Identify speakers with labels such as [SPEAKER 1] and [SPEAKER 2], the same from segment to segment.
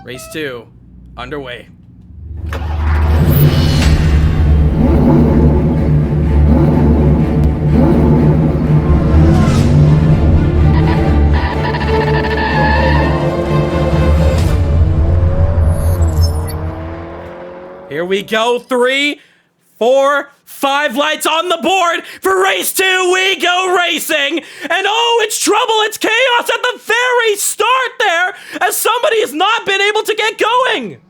[SPEAKER 1] Race 2 underway. Here we go. 3, 4, 5 lights on the board for race 2. We go racing. And oh, it's trouble. It's chaos at the very start there as somebody has not been able to get going.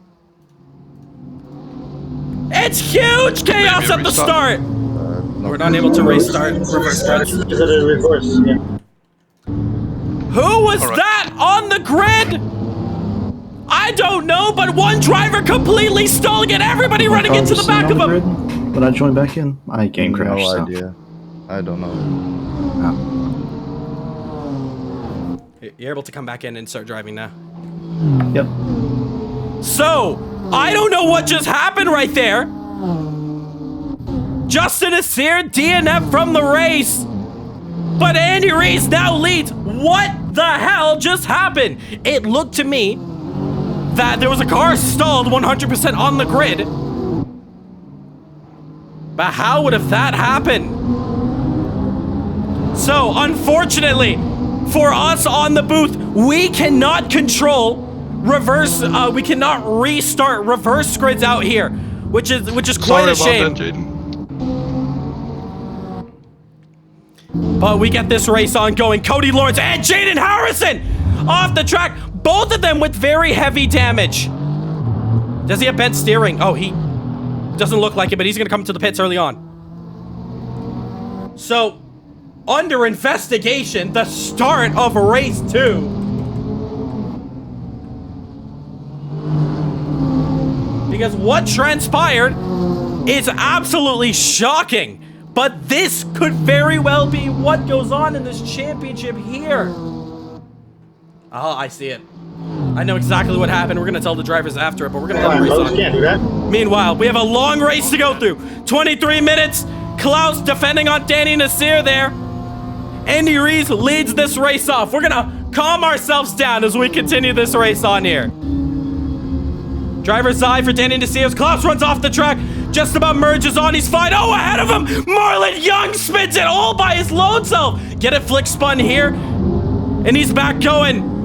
[SPEAKER 1] It's huge chaos at the start. We're not able to restart. Reverse starts. Who was that on the grid? I don't know, but one driver completely stalling it. Everybody running into the back of him.
[SPEAKER 2] When I joined back in, my game crashed.
[SPEAKER 3] No idea. I don't know.
[SPEAKER 1] Oh. You're able to come back in and start driving now.
[SPEAKER 2] Yep.
[SPEAKER 1] So, I don't know what just happened right there. Justin Asir DNF from the race. But Andy Rees now leads. What the hell just happened? It looked to me that there was a car stalled 100% on the grid. But how would have that happened? So, unfortunately, for us on the booth, we cannot control reverse, we cannot restart reverse grids out here, which is quite a shame.
[SPEAKER 4] That, Jaden.
[SPEAKER 1] But we get this race ongoing. Cody Lawrence and Jaden Harrison off the track. Both of them with very heavy damage. Does he have bent steering? Oh, he doesn't look like it, but he's going to come to the pits early on. So, under investigation, the start of race 2. Because what transpired is absolutely shocking. But this could very well be what goes on in this championship here. Oh, I see it. I know exactly what happened. We're going to tell the drivers after it, but we're going to let them race on.
[SPEAKER 5] Can't do that.
[SPEAKER 1] Meanwhile, we have a long race to go through. 23 minutes. Klaus defending on Danny Nasir there. Andy Rees leads this race off. We're going to calm ourselves down as we continue this race on here. Driver's side for Danny Nasir. Klaus runs off the track. Just about merges on. He's fine. Oh, ahead of him. Marlon Young spins it all by his lone self. Get it flick spun here. And he's back going.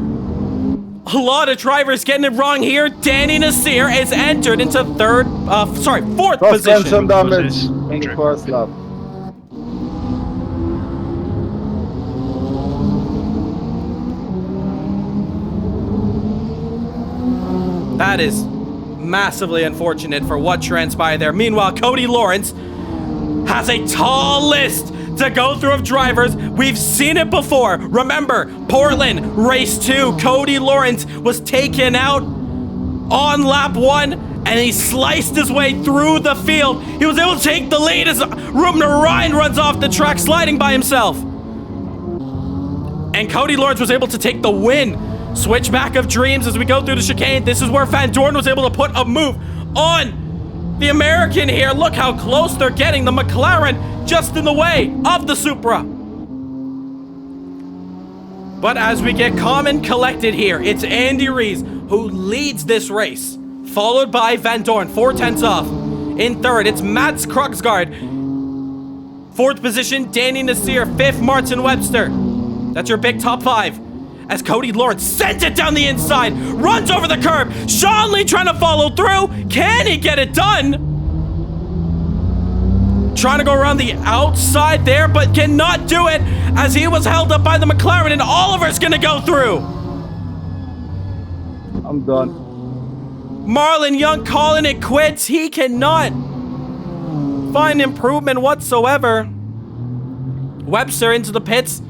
[SPEAKER 1] A lot of drivers getting it wrong here. Danny Nasir is entered into fourth position.
[SPEAKER 3] Some damage in the first lap.
[SPEAKER 1] That is massively unfortunate for what transpired there. Meanwhile, Cody Lawrence has a tall list to go through of drivers. We've seen it before. Remember, Portland, race 2, Cody Lawrence was taken out on lap 1, and he sliced his way through the field. He was able to take the lead as Ruben Ryan runs off the track, sliding by himself. And Cody Lawrence was able to take the win. Switchback of dreams as we go through the chicane. This is where Van Dorn was able to put a move on the American here. Look how close they're getting. The McLaren just in the way of the Supra. But as we get calm and collected here, it's Andy Rees who leads this race, followed by Van Dorn, 4/10 off. In third, it's Mats Krogsgaard. Fourth position, Danny Nasir. Fifth, Martin Webster. That's your big top 5. As Cody Lawrence sends it down the inside, runs over the curb. Sean Lee trying to follow through. Can he get it done? Trying to go around the outside there, but cannot do it as he was held up by the McLaren, and Oliver's gonna go through.
[SPEAKER 3] I'm done.
[SPEAKER 1] Marlon Young calling it quits. He cannot find improvement whatsoever. Webster into the pits.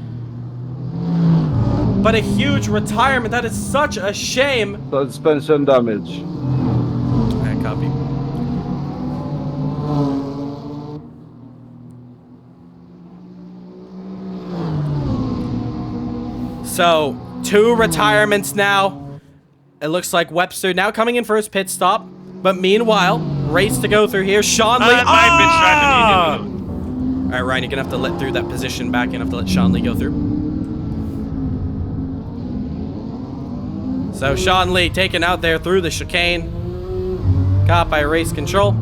[SPEAKER 1] But a huge retirement. That is such a shame.
[SPEAKER 3] Suspension damage.
[SPEAKER 1] Alright, copy. So, 2 retirements now. It looks like Webster now coming in for his pit stop. But meanwhile, race to go through here. Sean Lee. Alright, Ryan, you're gonna have to let through that position back. You're gonna have to let Sean Lee go through. So Sean Lee taken out there through the chicane. Caught by race control.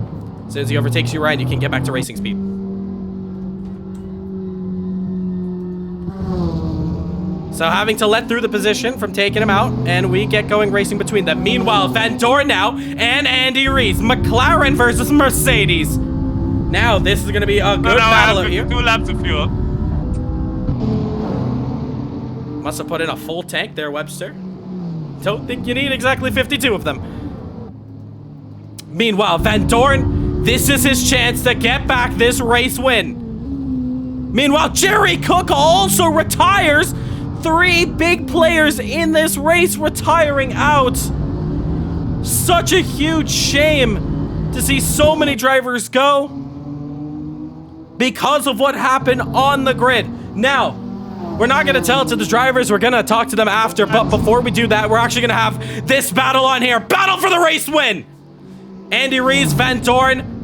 [SPEAKER 1] As soon as he overtakes you, Ryan, you can get back to racing speed. So having to let through the position from taking him out, and we get going racing between them. Meanwhile, Van Dorn now and Andy Rees. McLaren versus Mercedes. Now this is going to be a good battle up here.
[SPEAKER 4] 2 laps of fuel.
[SPEAKER 1] Must have put in a full tank there, Webster. Don't think you need exactly 52 of them. Meanwhile, Van Dorn, this is his chance to get back this race win. Meanwhile, Jerry Cook also retires. 3 big players in this race retiring out. Such a huge shame to see so many drivers go because of what happened on the grid. Now, we're not going to tell it to the drivers. We're going to talk to them after. But before we do that, we're actually going to have this battle on here. Battle for the race win. Andy Rees, Van Dorn.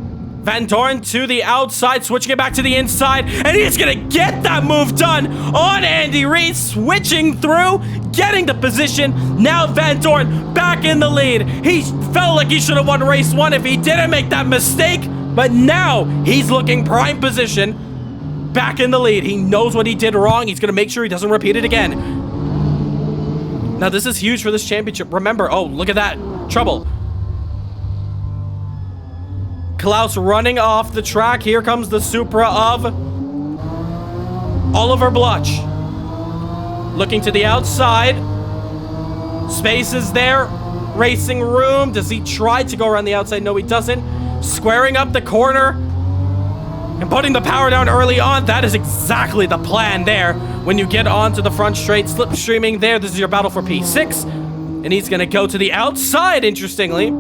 [SPEAKER 1] Van Dorn to the outside, switching it back to the inside. And he's going to get that move done on Andy Rees. Switching through, getting the position. Now Van Dorn back in the lead. He felt like he should have won race 1 if he didn't make that mistake. But now he's looking prime position. Back in the lead. He knows what he did wrong. He's going to make sure he doesn't repeat it again. Now, this is huge for this championship. Remember, oh, look at that. Trouble. Klaus running off the track. Here comes the Supra of Oliver Bluch. Looking to the outside. Space is there. Racing room. Does he try to go around the outside? No, he doesn't. Squaring up the corner. And putting the power down early on, that is exactly the plan there. When you get onto the front straight, slipstreaming there, this is your battle for P6. And he's going to go to the outside, interestingly.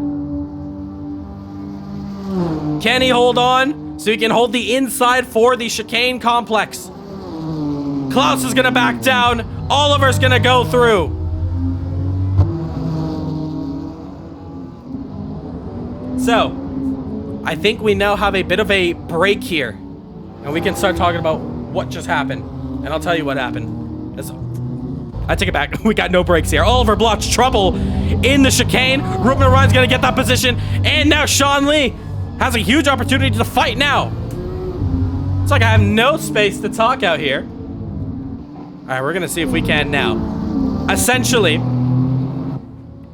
[SPEAKER 1] Can he hold on? So he can hold the inside for the chicane complex. Klaus is going to back down. Oliver's going to go through. So I think we now have a bit of a break here. And we can start talking about what just happened. And I'll tell you what happened. I take it back. We got no breaks here. Oliver Bluch, trouble in the chicane. Ruben Ryan's going to get that position. And now Sean Lee has a huge opportunity to fight now. It's like I have no space to talk out here. All right, we're going to see if we can now. Essentially,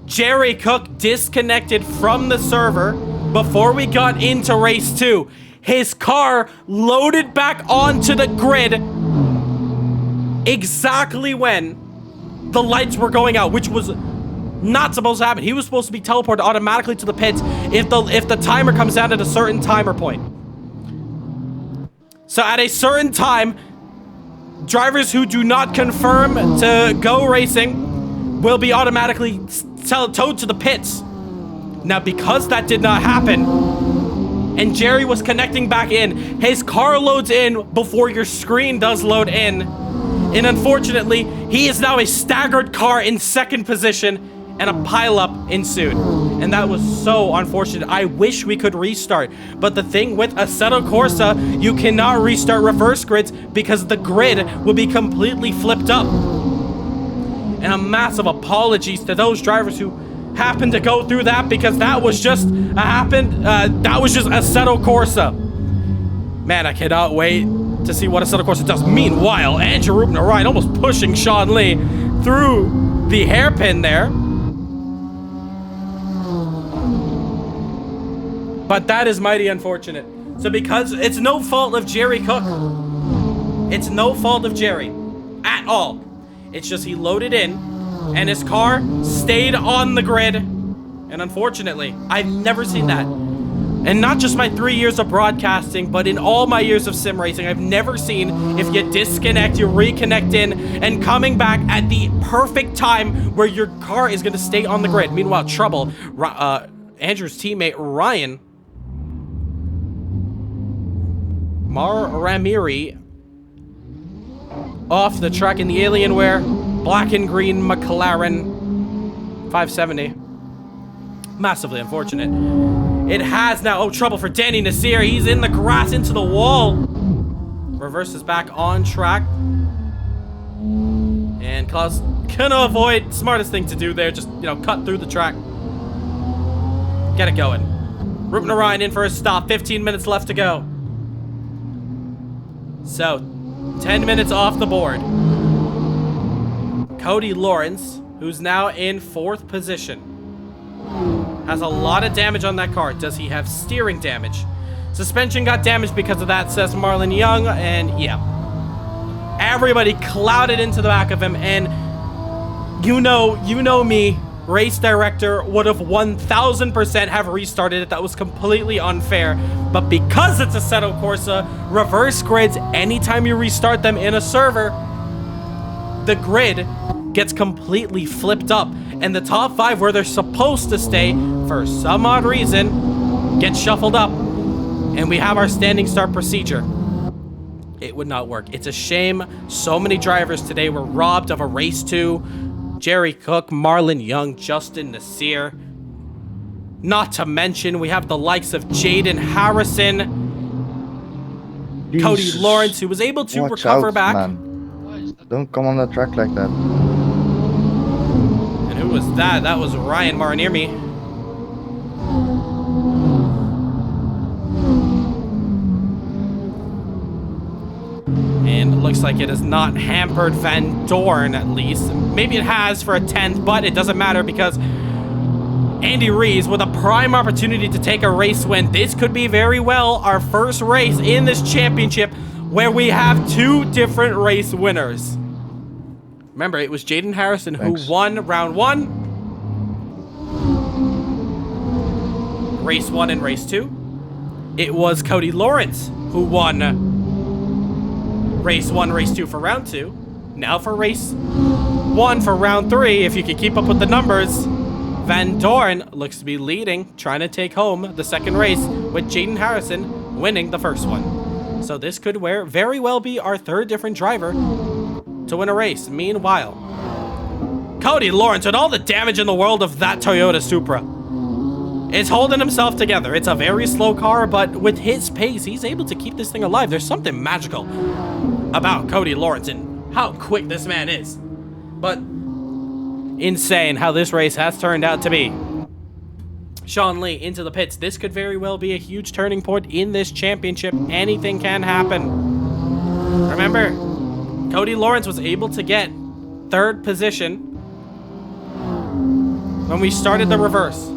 [SPEAKER 1] Jerry Cook disconnected from the server before we got into race 2. His car loaded back onto the grid exactly when the lights were going out, which was not supposed to happen. He was supposed to be teleported automatically to the pits if the timer comes down at a certain timer point. So at a certain time, drivers who do not confirm to go racing will be automatically towed to the pits. Now, because that did not happen, and Jerry was connecting back in, his car loads in before your screen does load in. And unfortunately, he is now a staggered car in second position, and a pileup ensued. And that was so unfortunate. I wish we could restart. But the thing with Assetto Corsa, you cannot restart reverse grids because the grid will be completely flipped up. And a massive apologies to those drivers who happened to go through that, because that was just Assetto Corsa. Man, I cannot wait to see what Assetto Corsa does. Meanwhile, Andrew Ruben Ryan almost pushing Sean Lee through the hairpin there. But that is mighty unfortunate. So because it's no fault of Jerry Cook. It's no fault of Jerry at all. It's just he loaded in and his car stayed on the grid. And unfortunately, I've never seen that. And not just my 3 years of broadcasting, but in all my years of sim racing, I've never seen if you disconnect, you reconnect in, and coming back at the perfect time where your car is going to stay on the grid. Meanwhile, trouble. Andrew's teammate, Ryan Ramiri, off the track in the Alienware, black and green McLaren 570. Massively unfortunate. It has now, oh, trouble for Danny Nasir. He's in the grass into the wall. Reverses back on track. And Klaus Gonna avoid. Smartest thing to do there. Just, you know, cut through the track. Get it going. Ruben Orion in for a stop. 15 minutes left to go. So, 10 minutes off the board. Cody Lawrence, who's now in 4th position, has a lot of damage on that car. Does he have steering damage? Suspension got damaged because of that, says Marlon Young, and yeah. Everybody clouded into the back of him, and you know me, race director would have 1000% have restarted it. That was completely unfair. But because it's Assetto Corsa, reverse grids, anytime you restart them in a server, the grid gets completely flipped up, and the top 5 where they're supposed to stay, for some odd reason, get shuffled up, and we have our standing start procedure. It would not work. It's a shame so many drivers today were robbed of a race 2. Jerry Cook, Marlon Young, Justin Nasir. Not to mention, we have the likes of Jaden Harrison, Cody Lawrence, who was able to recover back.
[SPEAKER 3] Man. Don't come on the track like that.
[SPEAKER 1] And who was that? That was Ryan Mariniermi. And it looks like it has not hampered Van Dorn, at least. Maybe it has for a 10th, but it doesn't matter because Andy Rees with a prime opportunity to take a race win. This could be very well our first race in this championship where we have 2 different race winners. Remember, it was Jaden Harrison who won round 1, race 1 and race 2. It was Cody Lawrence who won race 1, race 2 for round 2. Now for race 1 for round 3, if you can keep up with the numbers, Van Dorn looks to be leading, trying to take home the 2nd race, with Jaden Harrison winning the 1st one. So this could very well be our 3rd different driver to win a race. Meanwhile, Cody Lawrence, with all the damage in the world of that Toyota Supra, is holding himself together. It's a very slow car, but with his pace, he's able to keep this thing alive. There's something magical about Cody Lawrence and how quick this man is. But insane how this race has turned out to be. Sean Lee into the pits. This could very well be a huge turning point in this championship. Anything can happen. Remember, Cody Lawrence was able to get 3rd position when we started the reverse.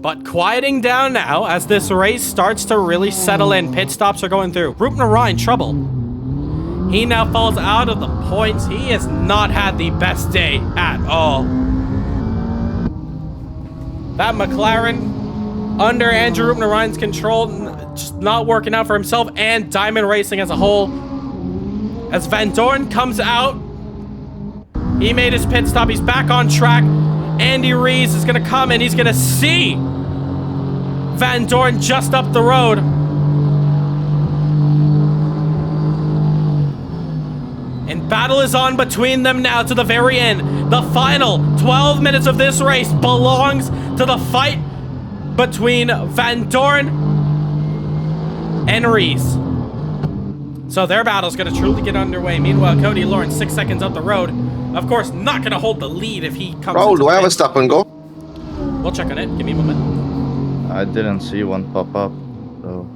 [SPEAKER 1] But quieting down now as this race starts to really settle in. Pit stops are going through. Ruben Orion, trouble. He now falls out of the points. He has not had the best day at all. That McLaren, under Andrew Ruben Orion's control, just not working out for himself and Diamond Racing as a whole. As Van Dorn comes out, he made his pit stop. He's back on track. Andy Rees is going to come and he's going to see Van Dorn just up the road. And battle is on between them now to the very end. The final 12 minutes of this race belongs to the fight between Van Dorn and Rees. So their battle's going to truly get underway. Meanwhile, Cody Lawrence 6 seconds up the road. Of course, not going to hold the lead if he comes.
[SPEAKER 4] Raul, do I have a stop and go?
[SPEAKER 1] We'll check on it. Give me a moment.
[SPEAKER 3] I didn't see one pop up, so.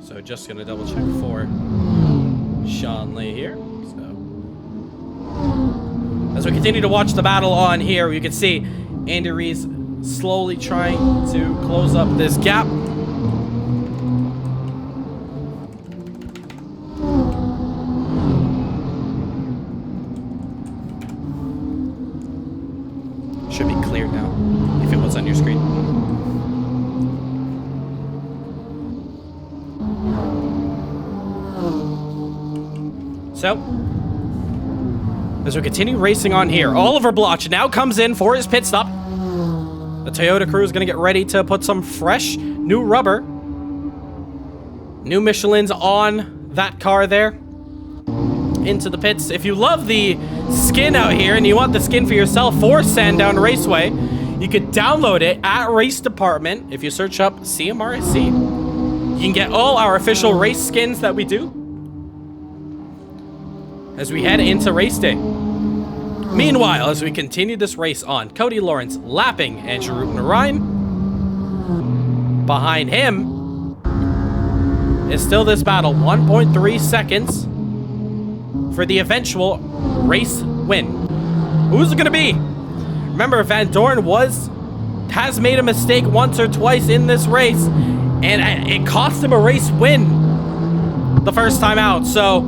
[SPEAKER 1] So just going to double check for Sean Lee here. So as we continue to watch the battle on here, you can see Andy Rees slowly trying to close up this gap. Should be cleared now, if it was on your screen. So, as we continue racing on here, Oliver Bloch now comes in for his pit stop. The Toyota crew is going to get ready to put some fresh new rubber, new Michelin's on that car there, into the pits. If you love the skin out here and you want the skin for yourself for Sandown Raceway, you You could download it at Race Department if you search up CMRSC. You can get all our official race skins that we do as we head into race day. Meanwhile, as we continue this race on, Cody Lawrence lapping Andrew Ryan. Behind him is still this battle, 1.3 seconds for the eventual race win. Who's it gonna be? Remember, Van Dorn has made a mistake once or twice in this race, and it cost him a race win the first time out. So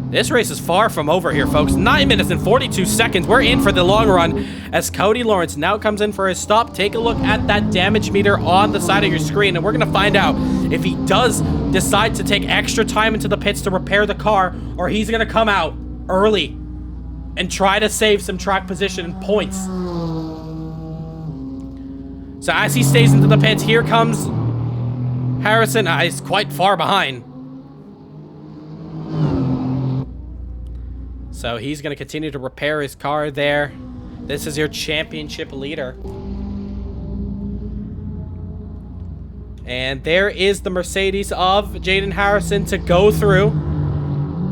[SPEAKER 1] this race is far from over here, folks. 9 minutes and 42 seconds. We're in for the long run as Cody Lawrence now comes in for his stop. Take a look at that damage meter on the side of your screen, and we're going to find out if he does decide to take extra time into the pits to repair the car, or he's going to come out early and try to save some track position and points. So as he stays into the pits, here comes Harrison. He's quite far behind. So he's going to continue to repair his car there. This is your championship leader. And there is the Mercedes of Jaden Harrison to go through.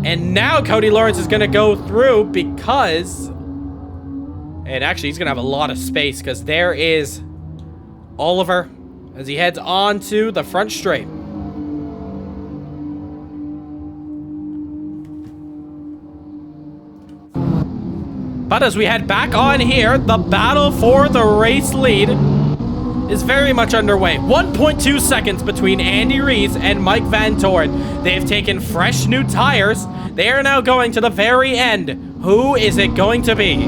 [SPEAKER 1] And now Cody Lawrence is going to go through because... And actually, he's going to have a lot of space because there is Oliver as he heads on to the front straight. But as we head back on here, the battle for the race lead is very much underway. 1.2 seconds between Andy Rees and Mike Van Dorn. They've taken fresh new tires. They are now going to the very end. Who is it going to be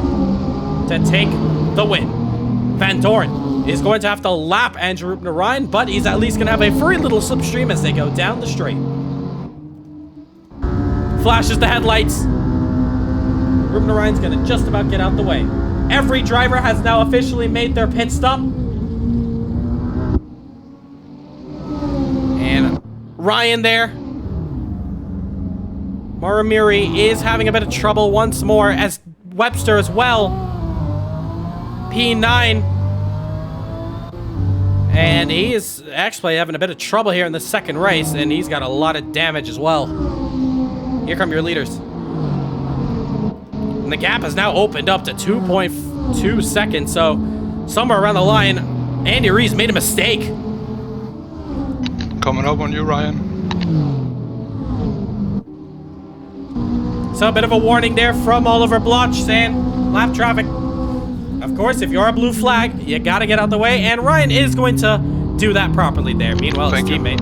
[SPEAKER 1] to take the win? Van Dorn is going to have to lap Andrew Ryan, but he's at least going to have a free little slipstream as they go down the straight. Flashes the headlights. Ryan's gonna just about get out the way. Every driver has now officially made their pit stop. And Ryan there. Maramiri is having a bit of trouble once more, as Webster as well. P9. And he is actually having a bit of trouble here in the second race, and he's got a lot of damage as well. Here come your leaders. And the gap has now opened up to 2.2 seconds, so somewhere around the line, Andy Rees made a mistake.
[SPEAKER 4] Coming up on you, Ryan.
[SPEAKER 1] So a bit of a warning there from Oliver Bloch saying, lap traffic. Of course, if you're a blue flag, you gotta get out the way, and Ryan is going to do that properly there. Meanwhile, his teammate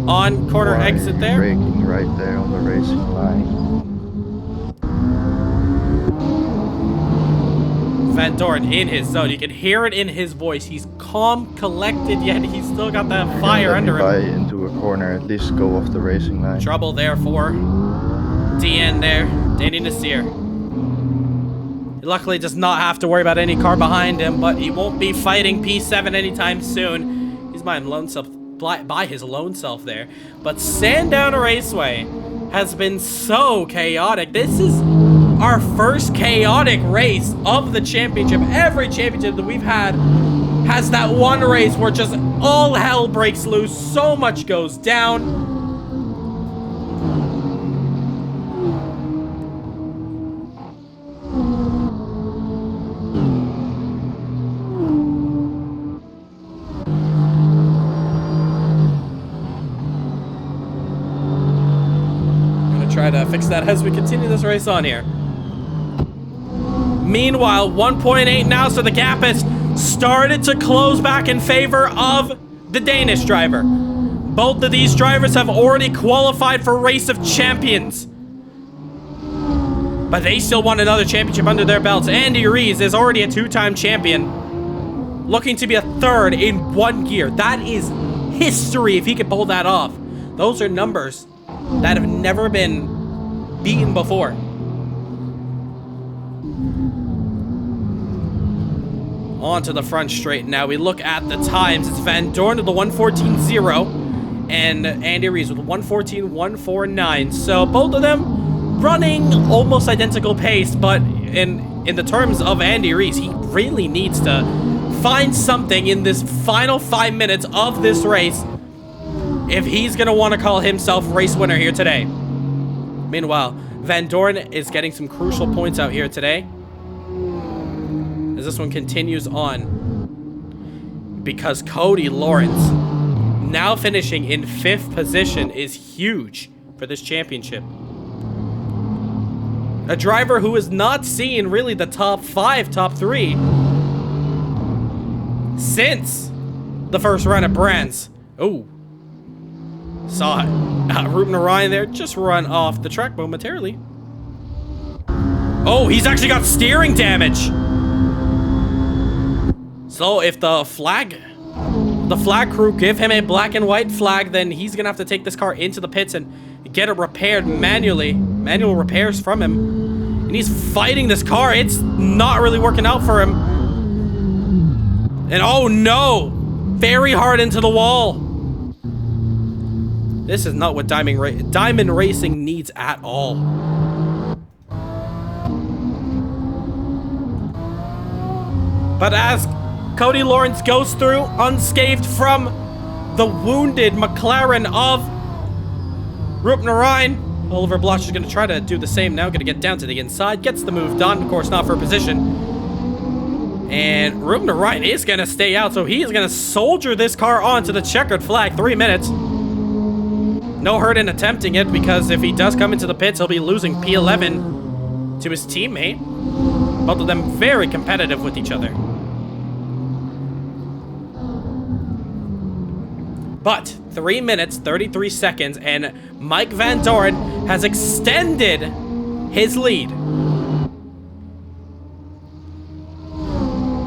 [SPEAKER 1] on corner exit there.
[SPEAKER 3] Braking right there on the racing line.
[SPEAKER 1] Van Dorn in his zone. You can hear it in his voice. He's calm, collected, yet he's still got that fire under him.
[SPEAKER 3] Into a corner, at least go off the racing line.
[SPEAKER 1] Trouble there for DN there. Danny Nasir. He luckily does not have to worry about any car behind him, but he won't be fighting P7 anytime soon. He's by his lone self there. But Sandown Raceway has been so chaotic. This is our first chaotic race of the championship. Every championship that we've had has that one race where just all hell breaks loose. So much goes down. I'm gonna try to fix that as we continue this race on here. Meanwhile, 1.8 now, so the gap has started to close back in favor of the Danish driver. Both of these drivers have already qualified for Race of Champions, but they still want another championship under their belts. Andy Rees is already a two-time champion, looking to be a third in 1 year. That is history if he could pull that off. Those are numbers that have never been beaten before. On to the front straight now. We look at the times. It's Van Dorn with the 1:14.0 and Andy Rees with 1:14.149. So both of them running almost identical pace, but in the terms of Andy Reese, he really needs to find something in this final 5 minutes of this race if he's gonna want to call himself race winner here today. Meanwhile, Van Dorn is getting some crucial points out here today as this one continues on, because Cody Lawrence now finishing in 5th position is huge for this championship. A driver who has not seen really the top 5, top 3 since the first run at Brands. Oh, saw it. Ruben Orion there just run off the track momentarily. Oh, he's actually got steering damage. So if the flag crew give him a black and white flag, then he's gonna have to take this car into the pits and get it repaired manually. Manual repairs from him. And he's fighting this car. It's not really working out for him. And oh no! Very hard into the wall. This is not what Diamond Racing needs at all. But as Cody Lawrence goes through unscathed from the wounded McLaren of Ruben Orion, Oliver Bloch is going to try to do the same now. Going to get down to the inside. Gets the move done. Of course, not for position. And Ruben Orion is going to stay out. So he is going to soldier this car onto the checkered flag. 3 minutes. No hurt in attempting it, because if he does come into the pits, he'll be losing P11 to his teammate. Both of them very competitive with each other. But 3 minutes, 33 seconds, and Mike Van Dorn has extended his lead.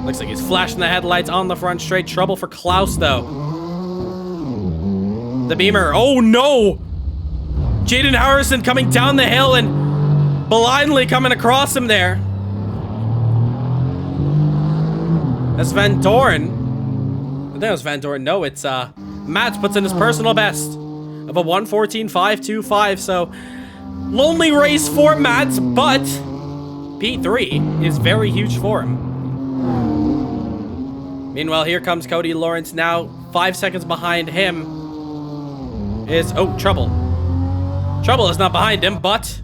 [SPEAKER 1] Looks like he's flashing the headlights on the front straight. Trouble for Klaus, though. The Beamer. Oh, no! Jaden Harrison coming down the hill and blindly coming across him there. That's Van Dorn. I think it was Van Dorn. No, it's Matt puts in his personal best of a 1:14.525. So lonely race for Matt, but P3 is very huge for him. Meanwhile, here comes Cody Lawrence now. 5 seconds behind him is Trouble. Trouble is not behind him, but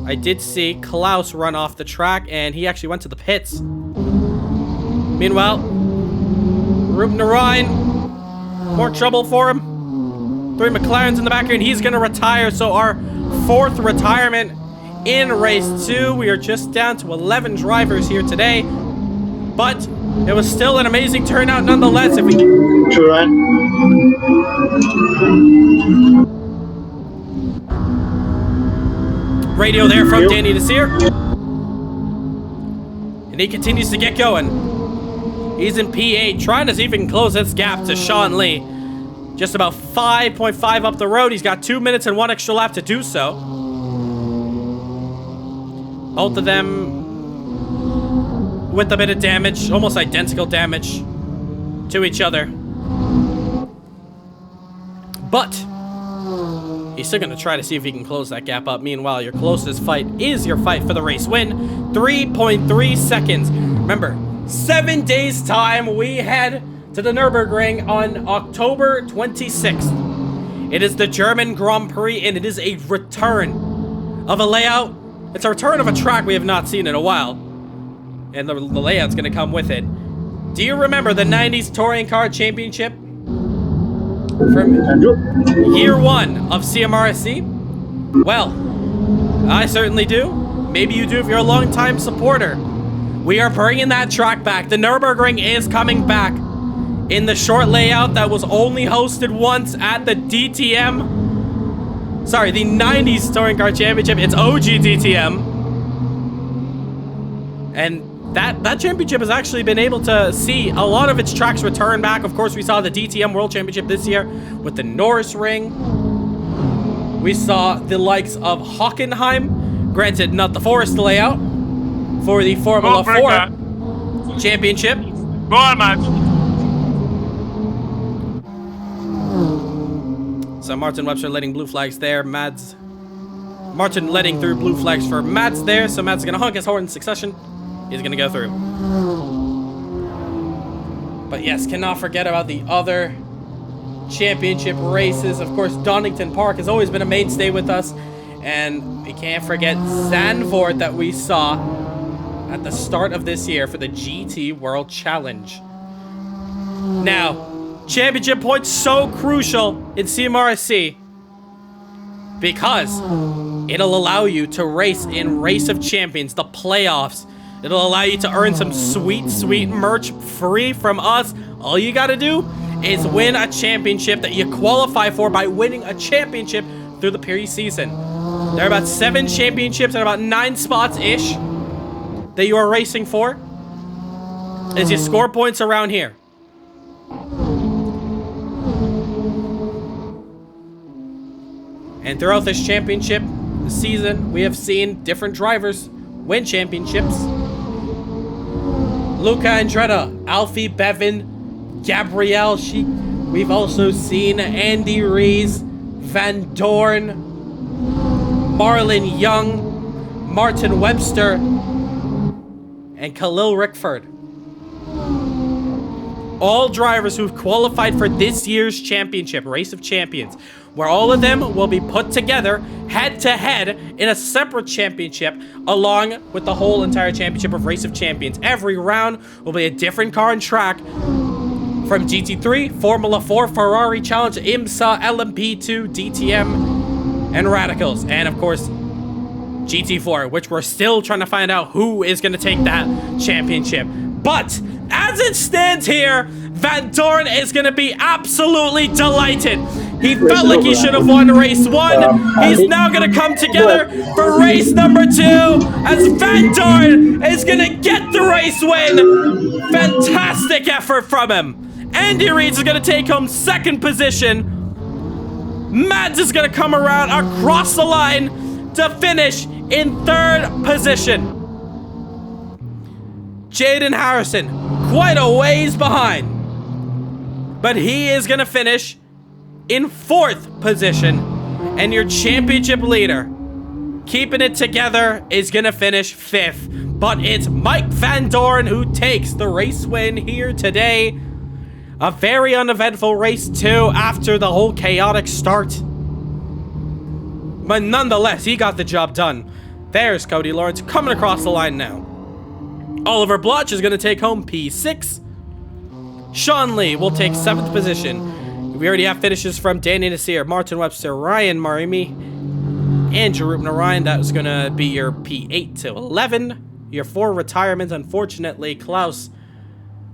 [SPEAKER 1] I did see Klaus run off the track, and he actually went to the pits. Meanwhile, Ruben Orion, more trouble for him. 3 McLarens in the back here, and he's going to retire. So our 4th retirement in race 2. We are just down to 11 drivers here today, but it was still an amazing turnout nonetheless. If we radio there from Danny Nasir, and he continues to get going. He's in P8, trying to see if he can close this gap to Sean Lee. Just about 5.5 up the road. He's got 2 minutes and 1 extra lap to do so. Both of them with a bit of damage, almost identical damage to each other. But he's still going to try to see if he can close that gap up. Meanwhile, your closest fight is your fight for the race win. 3.3 seconds. Remember, 7 days time, we head to the Nurburgring on October 26th. It is the German Grand Prix, and it is a return of a layout. It's a return of a track we have not seen in a while, and the layout's going to come with it. Do you remember the 90s Touring Car Championship from year 1 of CMRSC? Well, I certainly do. Maybe you do if you're a long-time supporter. We are bringing that track back. The Nürburgring is coming back in the short layout that was only hosted once at the DTM. Sorry, the 90s Touring Car Championship. It's OG DTM. And that championship has actually been able to see a lot of its tracks return back. Of course, we saw the DTM World Championship this year with the Norris Ring. We saw the likes of Hockenheim, granted not the Forest layout, for the Formula 4 Championship.
[SPEAKER 4] Go on, man.
[SPEAKER 1] So Martin Webster letting blue flags there. Mads Martin letting through blue flags for Mads there, so Mads is gonna honk his horn in succession. He's gonna go through. But yes, cannot forget about the other championship races. Of course, Donington Park has always been a mainstay with us. And we can't forget Zandvoort that we saw at the start of this year for the GT World Challenge. Now, championship points so crucial in CMRSC because it'll allow you to race in Race of Champions, the playoffs. It'll allow you to earn some sweet, sweet merch free from us. All you gotta do is win a championship that you qualify for by winning a championship through the Prix season. There are about 7 championships and about 9 spots-ish that you are racing for as you score points around here. And throughout this championship season, we have seen different drivers win championships. Luca Andretta, Alfie Bevan, Gabrielle Sheik. We've also seen Andy Rees, Van Dorn, Marlon Young, Martin Webster, and Khalil Rickford. All drivers who've qualified for this year's championship, Race of Champions, where all of them will be put together head-to-head in a separate championship along with the whole entire championship of Race of Champions. Every round will be a different car and track from GT3, Formula 4, Ferrari Challenge, IMSA, LMP2, DTM, and Radicals. And of course, GT4, which we're still trying to find out who is going to take that championship. But as it stands here, Van Dorn is going to be absolutely delighted. He felt like he should have won race 1. He's now going to come together for race number 2 as Van Dorn is going to get the race win. Fantastic effort from him. Andy Rees is going to take home 2nd position. Mads is going to come around across the line to finish in 3rd position. Jaden Harrison, quite a ways behind. But he is going to finish in 4th position. And your championship leader, keeping it together, is going to finish 5th. But it's Mike Van Dorn who takes the race win here today. A very uneventful race too after the whole chaotic start. But nonetheless, he got the job done. There's Cody Lawrence coming across the line now. Oliver Bloch is going to take home P6. Sean Lee will take 7th position. We already have finishes from Danny Nasir, Martin Webster, Ryan Marimi, and Jarub Narayan. That was going to be your P8 to 11. Your 4 retirements, unfortunately, Klaus,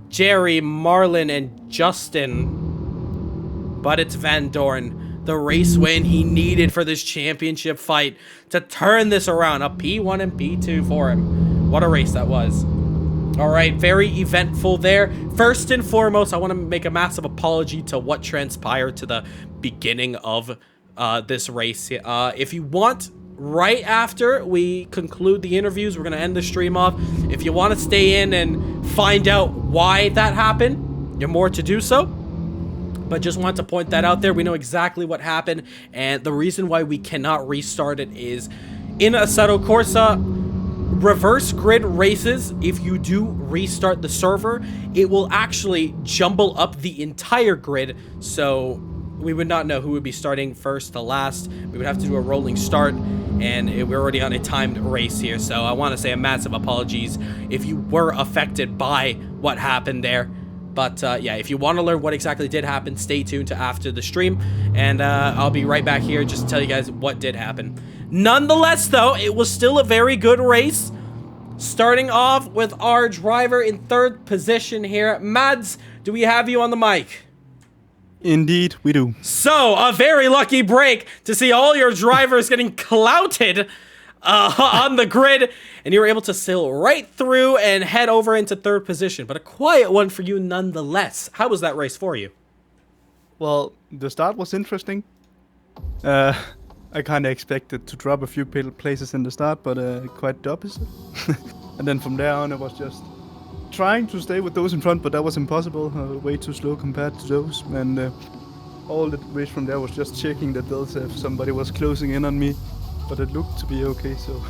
[SPEAKER 1] Jerry, Marlon, and Justin. But it's Van Dorn. The race win he needed for this championship fight to turn this around. A P1 and P2 for him. What a race that was. All right, very eventful there. First and foremost, I want to make a massive apology to what transpired to the beginning of this race. If you want, right after we conclude the interviews, we're going to end the stream off. If you want to stay in and find out why that happened, you're more to do so. But just want to point that out there. We know exactly what happened, and the reason why we cannot restart it is in Assetto Corsa reverse grid races. If you do restart the server, it will actually jumble up the entire grid, so we would not know who would be starting first to last. We would have to do a rolling start, and we're already on a timed race here, so I want to say a massive apologies if you were affected by what happened there. But yeah, if you want to learn what exactly did happen, stay tuned to after the stream, and I'll be right back here just to tell you guys what did happen. Nonetheless, though, it was still a very good race. Starting off with our driver in 3rd position here. Mads, do we have you on the mic?
[SPEAKER 4] Indeed, we do.
[SPEAKER 1] So, a very lucky break to see all your drivers getting clouted on the grid, and you were able to sail right through and head over into 3rd position, but a quiet one for you nonetheless. How was that race for you?
[SPEAKER 4] Well, the start was interesting. I kind of expected to drop a few places in the start, but quite the opposite. And then from there on, I was just trying to stay with those in front, but that was impossible. Way too slow compared to those. And all the race from there was just checking the delta if somebody was closing in on me. but it looked to be okay, so...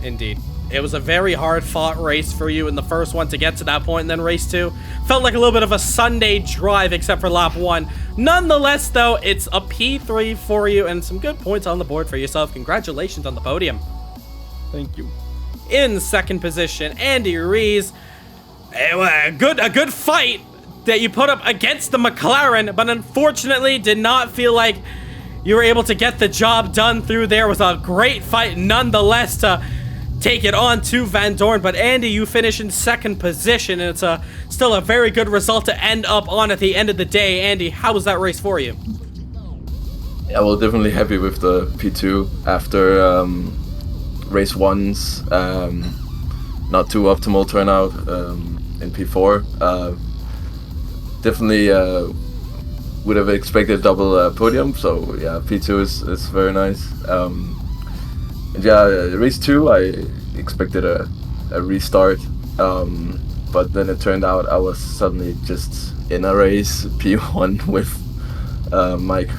[SPEAKER 1] Indeed. It was a very hard-fought race for you in the first one to get to that point, and then race 2 felt like a little bit of a Sunday drive, except for lap 1. Nonetheless, though, it's a P3 for you, and some good points on the board for yourself. Congratulations on the podium.
[SPEAKER 4] Thank you.
[SPEAKER 1] In second position, Andy Rees. A good fight that you put up against the McLaren, but unfortunately did not feel like you were able to get the job done through there. With a great fight nonetheless to take it on to Van Dorn. But Andy, you finish in second position, and it's still a very good result to end up on at the end of the day. Andy, how was that race for you?
[SPEAKER 5] Yeah, well, definitely happy with the P2 after race 1's not too optimal turnout in P4. Definitely would have expected double podium, so yeah, P2 is very nice. And yeah, race 2 I expected a restart, but then it turned out I was suddenly just in a race P1 with Mike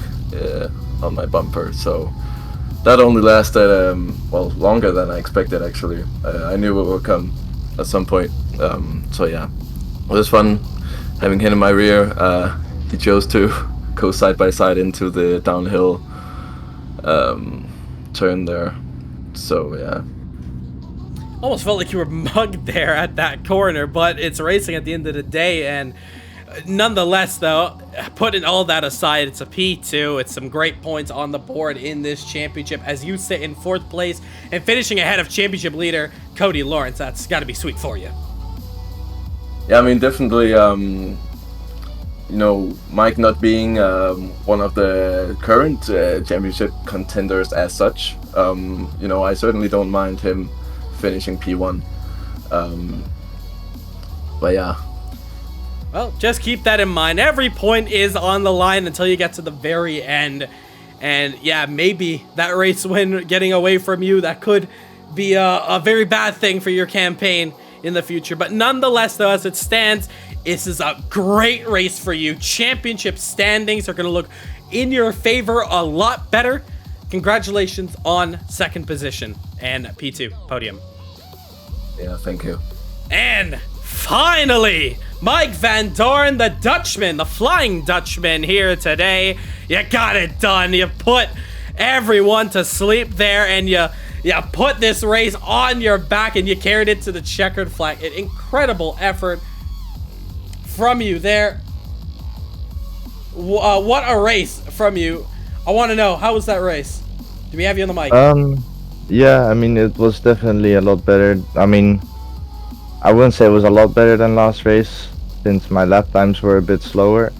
[SPEAKER 5] on my bumper, so that only lasted well, longer than I expected actually. I knew it would come at some point, so yeah, it was fun having him in my rear. He chose to go side by side into the downhill turn there. So yeah,
[SPEAKER 1] almost felt like you were mugged there at that corner, but it's racing at the end of the day. And nonetheless, though, putting all that aside, it's a P2. It's some great points on the board in this championship as you sit in 4th place and finishing ahead of championship leader Cody Lawrence. That's got to be sweet for you.
[SPEAKER 5] Yeah, I mean, definitely, you know, Mike not being one of the current championship contenders as such, you know, I certainly don't mind him finishing P1. But yeah.
[SPEAKER 1] Well, just keep that in mind. Every point is on the line until you get to the very end. And yeah, maybe that race win getting away from you, that could be a very bad thing for your campaign in the future. But nonetheless, though, as it stands, this is a great race for you. Championship standings are going to look in your favor a lot better. Congratulations on second position and P2 podium.
[SPEAKER 5] Yeah, thank you.
[SPEAKER 1] And finally, Mike Van Dorn, the Dutchman, the Flying Dutchman here today. You got it done. You put everyone to sleep there, and you put this race on your back, and you carried it to the checkered flag. An incredible effort from you there. What a race from you. I want to know, how was that race? Do we have you on the mic?
[SPEAKER 3] Yeah, I mean, it was definitely a lot better. I mean, I wouldn't say it was a lot better than last race, since my lap times were a bit slower.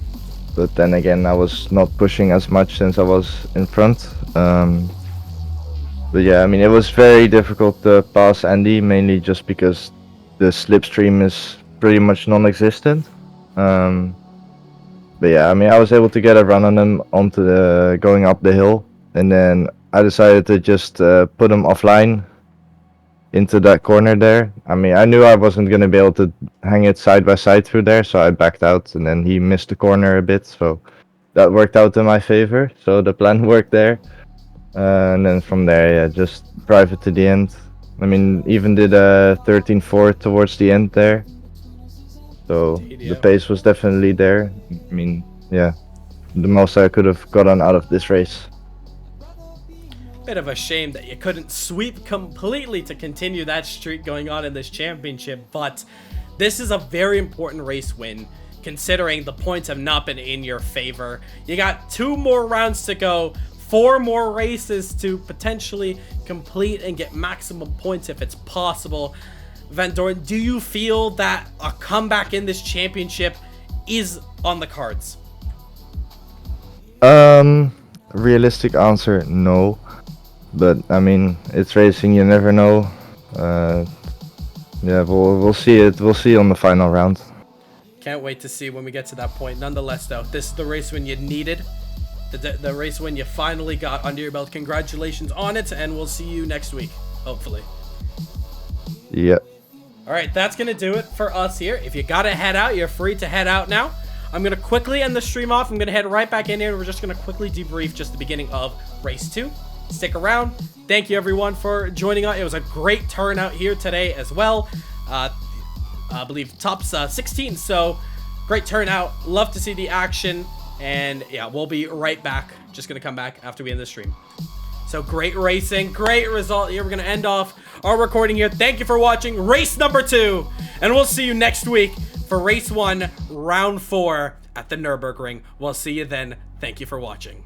[SPEAKER 3] But then again, I was not pushing as much since I was in front. But yeah, I mean, it was very difficult to pass Andy, mainly just because the slipstream is pretty much non-existent. But yeah, I mean, I was able to get a run on him onto the going up the hill, and then I decided to just put him offline into that corner there. I mean, I knew I wasn't going to be able to hang it side by side through there, so I backed out, and then he missed the corner a bit, so that worked out in my favor. So the plan worked there, and then from there, yeah, just drive it to the end. I mean, even did a 13.4 towards the end there. So the pace was definitely there. I mean, yeah, the most I could have gotten out of this race.
[SPEAKER 1] Bit of a shame that you couldn't sweep completely to continue that streak going on in this championship, but this is a very important race win considering the points have not been in your favor. You got 2 more rounds to go, 4 more races to potentially complete and get maximum points if it's possible. Van Dorn, do you feel that a comeback in this championship is on the cards?
[SPEAKER 3] Realistic answer, no. But I mean, it's racing, you never know. Yeah, we'll see it. We'll see on the final round.
[SPEAKER 1] Can't wait to see when we get to that point. Nonetheless, though, this is the race win you needed. The race win you finally got under your belt. Congratulations on it, and we'll see you next week, hopefully.
[SPEAKER 3] Yep.
[SPEAKER 1] All right, that's going to do it for us here. If you got to head out, you're free to head out now. I'm going to quickly end the stream off. I'm going to head right back in here. We're just going to quickly debrief just the beginning of race 2 stick around. Thank you everyone for joining us. It was a great turnout here today as well. I believe top 16, so great turnout. Love to see the action, and yeah, we'll be right back. Just gonna come back after we end the stream. So great racing, great result here. We're gonna end off our recording here. Thank you for watching race number 2, and we'll see you next week for race 1, round 4 at the Nurburgring. We'll see you then. Thank you for watching.